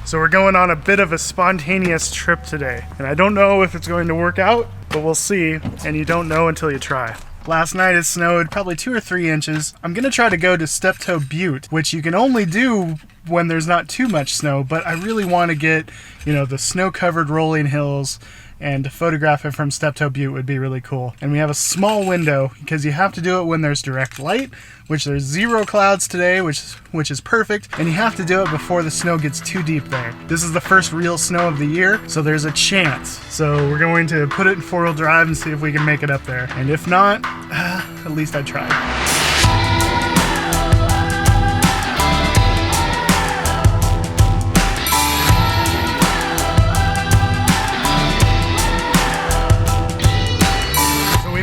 So we're going on a bit of a spontaneous trip today, and I don't know if it's going to work out, but we'll see, and you don't know until you try. Last night it snowed probably 2 or 3 inches. I'm gonna try to go to Steptoe Butte, which you can only do when there's not too much snow, but I really want to get, the snow-covered rolling hills, and to photograph it from Steptoe Butte would be really cool. And we have a small window because you have to do it when there's direct light, which there's 0 clouds today, which is perfect, and you have to do it before the snow gets too deep there. This is the first real snow of the year, so there's a chance. So we're going to put it in 4-wheel drive and see if we can make it up there. And if not, at least I tried.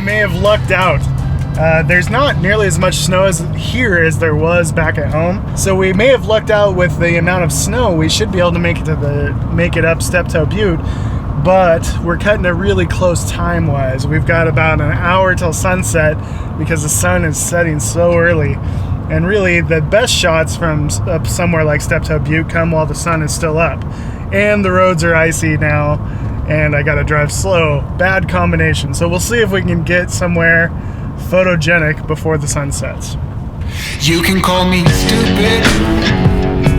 May have lucked out. There's not nearly as much snow as here as there was back at home, so we may have lucked out with the amount of snow. We should be able to make it up Steptoe Butte, but we're cutting it really close time-wise. We've got about an hour till sunset because the sun is setting so early, and really the best shots from up somewhere like Steptoe Butte come while the sun is still up, and the roads are icy now, and I gotta drive slow. Bad combination. So we'll see if we can get somewhere photogenic before the sun sets. You can call me stupid.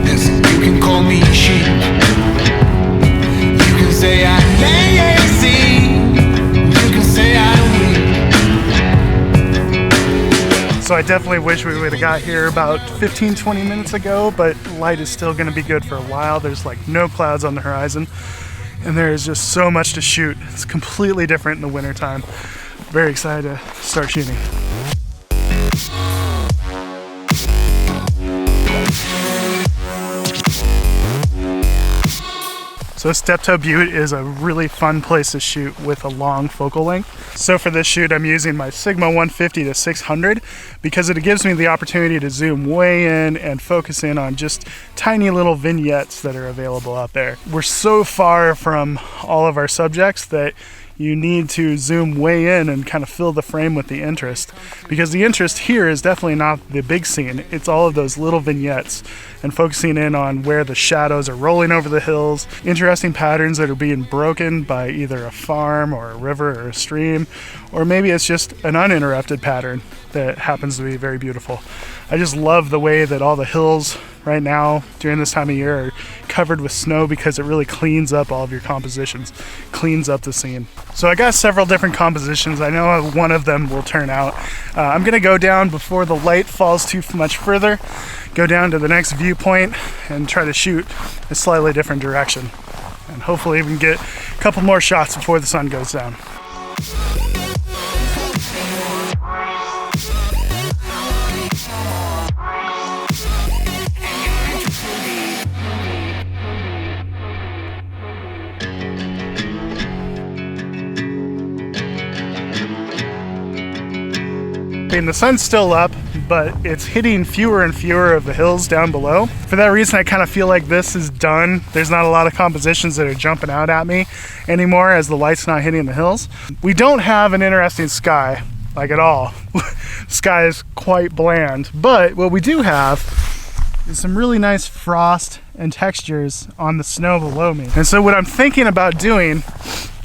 Yes, you can call me sheep. You can say I'm lazy. You can say I'm weak. So I definitely wish we would have got here about 15-20 minutes ago, but light is still gonna be good for a while. There's like no clouds on the horizon, and there is just so much to shoot. It's completely different in the wintertime. Very excited to start shooting. So Steptoe Butte is a really fun place to shoot with a long focal length. So for this shoot, I'm using my Sigma 150 to 600 because it gives me the opportunity to zoom way in and focus in on just tiny little vignettes that are available out there. We're so far from all of our subjects that you need to zoom way in and kind of fill the frame with the interest, because the interest here is definitely not the big scene. It's all of those little vignettes and focusing in on where the shadows are rolling over the hills, interesting patterns that are being broken by either a farm or a river or a stream, or maybe it's just an uninterrupted pattern that happens to be very beautiful. I just love the way that all the hills right now during this time of year are covered with snow because it really cleans up all of your compositions, cleans up the scene. So I got several different compositions. I know one of them will turn out. I'm gonna go down before the light falls too much further, go down to the next viewpoint and try to shoot a slightly different direction. And hopefully we can get a couple more shots before the sun goes down. And the sun's still up, but it's hitting fewer and fewer of the hills down below. For that reason, I kind of feel like this is done. There's not a lot of compositions that are jumping out at me anymore as the light's not hitting the hills. We don't have an interesting sky, like at all. The sky is quite bland, but what we do have is some really nice frost and textures on the snow below me. And so what I'm thinking about doing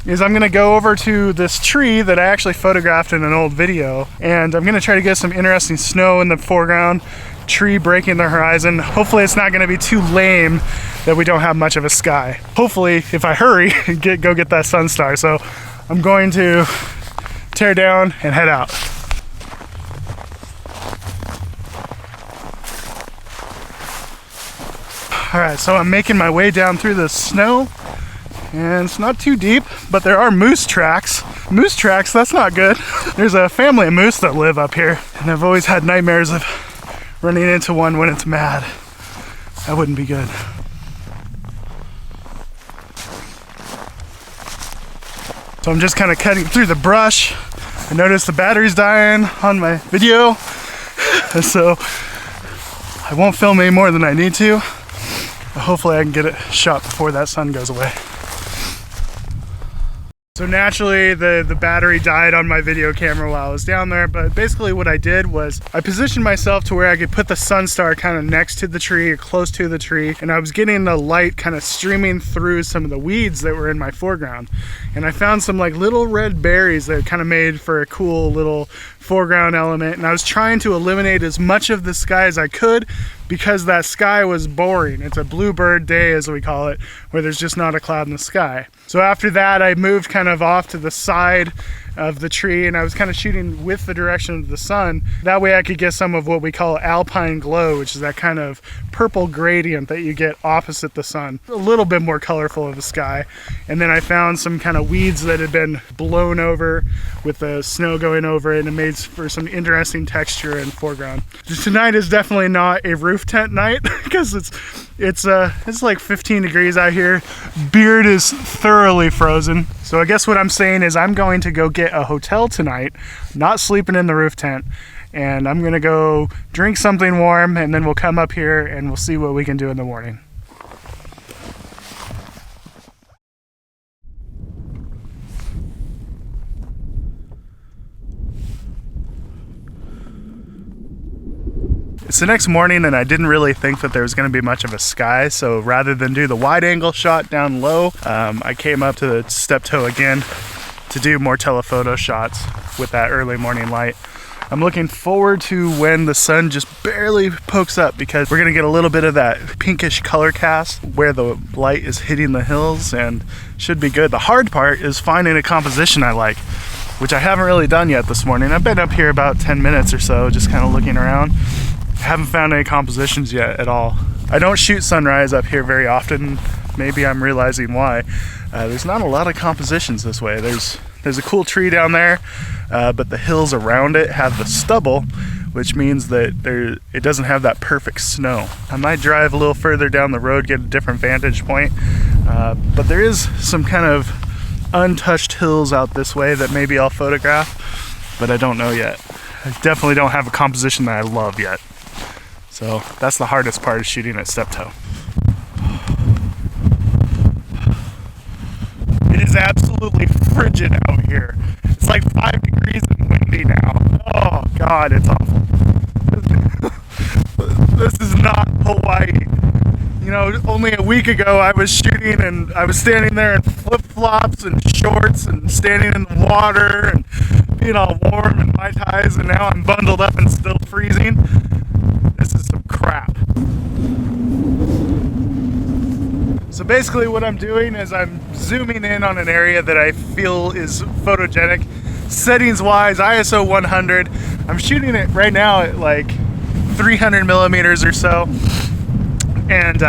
is I'm gonna go over to this tree that I actually photographed in an old video, and I'm gonna try to get some interesting snow in the foreground, tree breaking the horizon. Hopefully it's not gonna be too lame that we don't have much of a sky. Hopefully, if I hurry, go get that sun star. So I'm going to tear down and head out. All right, so I'm making my way down through the snow, and it's not too deep, but there are moose tracks. Moose tracks, that's not good. There's a family of moose that live up here, and I've always had nightmares of running into one when it's mad. That wouldn't be good. So I'm just kind of cutting through the brush. I noticed the battery's dying on my video, so I won't film any more than I need to. But hopefully I can get it shot before that sun goes away. So naturally the battery died on my video camera while I was down there, but basically what I did was I positioned myself to where I could put the sun star kind of next to the tree or close to the tree, and I was getting the light kind of streaming through some of the weeds that were in my foreground. And I found some like little red berries that kind of made for a cool little foreground element, and I was trying to eliminate as much of the sky as I could because that sky was boring. It's a bluebird day, as we call it, where there's just not a cloud in the sky. So after that, I moved kind of off to the side of the tree, and I was kind of shooting with the direction of the sun. That way I could get some of what we call alpine glow, which is that kind of purple gradient that you get opposite the sun. A little bit more colorful of the sky. And then I found some kind of weeds that had been blown over with the snow going over it, and it made for some interesting texture in foreground. Tonight is definitely not a roof tent night because it's like 15 degrees out here. Beard is thoroughly frozen. So I guess what I'm saying is I'm going to go get a hotel tonight, not sleeping in the roof tent, and I'm gonna go drink something warm, and then we'll come up here and we'll see what we can do in the morning. It's the next morning, and I didn't really think that there was going to be much of a sky, so rather than do the wide angle shot down low, I came up to the Steptoe again to do more telephoto shots with that early morning light. I'm looking forward to when the sun just barely pokes up, because we're going to get a little bit of that pinkish color cast where the light is hitting the hills, and should be good. The hard part is finding a composition I like, which I haven't really done yet this morning. I've been up here about 10 minutes or so, just kind of looking around. Haven't found any compositions yet at all. I don't shoot sunrise up here very often. Maybe I'm realizing why. There's not a lot of compositions this way. There's a cool tree down there, but the hills around it have the stubble, which means that it doesn't have that perfect snow. I might drive a little further down the road, get a different vantage point, but there is some kind of untouched hills out this way that maybe I'll photograph, but I don't know yet. I definitely don't have a composition that I love yet. So that's the hardest part of shooting at Steptoe. It is absolutely frigid out here. It's like 5 degrees and windy now. Oh God, it's awful. This is not Hawaii. You know, only a week ago I was shooting and I was standing there in flip-flops and shorts and standing in the water and being all warm in my ties, and now I'm bundled up and still freezing. This is some crap. So basically what I'm doing is I'm zooming in on an area that I feel is photogenic. Settings wise, ISO 100. I'm shooting it right now at like 300 millimeters or so. And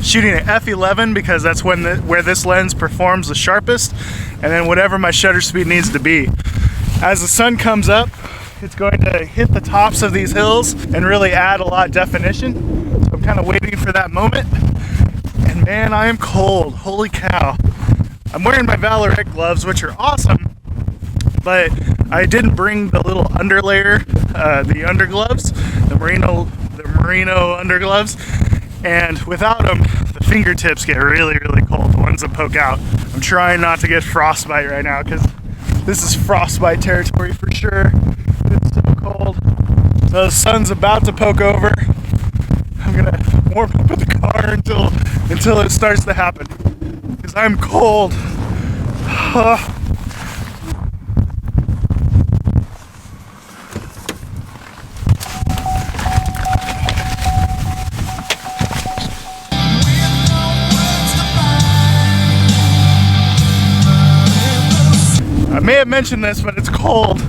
shooting at f11 because that's where this lens performs the sharpest, and then whatever my shutter speed needs to be. As the sun comes up, it's going to hit the tops of these hills and really add a lot of definition. So I'm kind of waiting for that moment. And man, I am cold. Holy cow. I'm wearing my Valorec gloves, which are awesome, but I didn't bring the little underlayer, the undergloves, the merino undergloves. And without them, the fingertips get really, really cold, the ones that poke out. I'm trying not to get frostbite right now because this is frostbite territory for sure. It's so cold. So the sun's about to poke over. I'm gonna warm up at the car until it starts to happen because I'm cold. I may have mentioned this, but it's cold.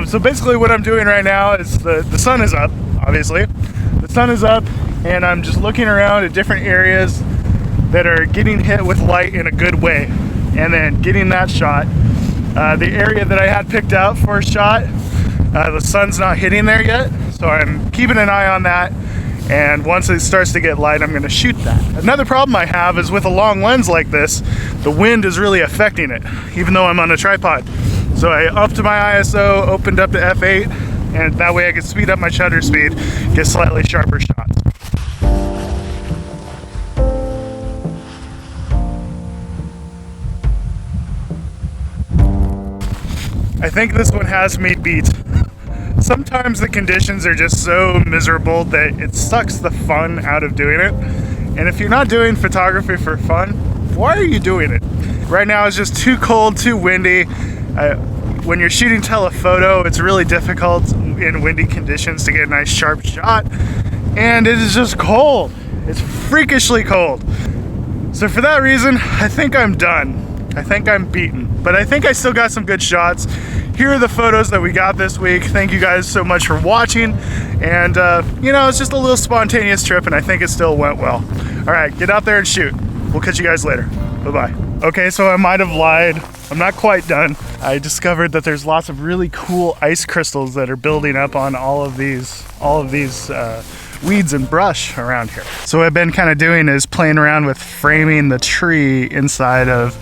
So basically what I'm doing right now is the sun is up, obviously. The sun is up, and I'm just looking around at different areas that are getting hit with light in a good way, and then getting that shot. The area that I had picked out for a shot, the sun's not hitting there yet, so I'm keeping an eye on that. And once it starts to get light, I'm gonna shoot that. Another problem I have is with a long lens like this, the wind is really affecting it, even though I'm on a tripod. So I upped my ISO, opened up to f8, and that way I can speed up my shutter speed, get slightly sharper shots. I think this one has me beat. Sometimes the conditions are just so miserable that it sucks the fun out of doing it. And if you're not doing photography for fun, why are you doing it? Right now it's just too cold, too windy. When you're shooting telephoto, it's really difficult in windy conditions to get a nice sharp shot. And it is just cold. It's freakishly cold. So for that reason, I think I'm done. I think I'm beaten, but I think I still got some good shots. Here are the photos that we got this week. Thank you guys so much for watching. And you know, it's just a little spontaneous trip and I think it still went well. All right, get out there and shoot. We'll catch you guys later. Bye-bye. Okay, so I might have lied. I'm not quite done. I discovered that there's lots of really cool ice crystals that are building up on all of these weeds and brush around here. So what I've been kind of doing is playing around with framing the tree inside of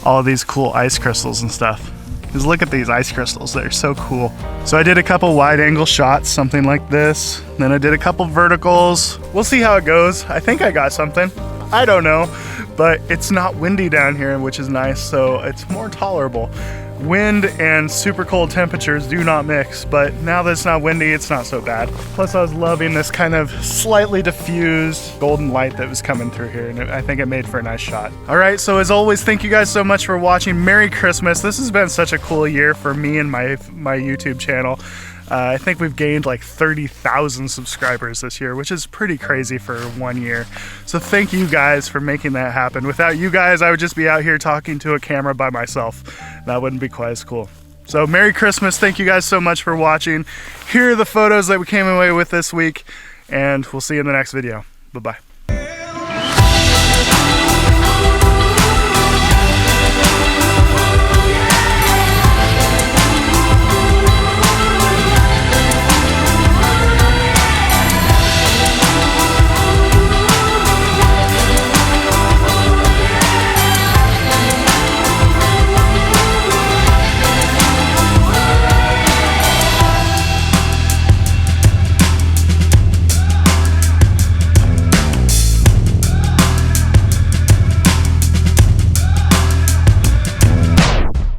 all of these cool ice crystals and stuff. Because look at these ice crystals, they're so cool. So I did a couple wide angle shots, something like this. Then I did a couple verticals. We'll see how it goes. I think I got something. I don't know, but it's not windy down here, which is nice, so it's more tolerable. Wind and super cold temperatures do not mix, but now that it's not windy, it's not so bad. Plus I was loving this kind of slightly diffused golden light that was coming through here, and I think it made for a nice shot. All right, so as always, thank you guys so much for watching. Merry Christmas. This has been such a cool year for me and my YouTube channel. I think we've gained like 30,000 subscribers this year, which is pretty crazy for 1 year. So thank you guys for making that happen. Without you guys, I would just be out here talking to a camera by myself. That wouldn't be quite as cool. So Merry Christmas. Thank you guys so much for watching. Here are the photos that we came away with this week, and we'll see you in the next video. Bye-bye.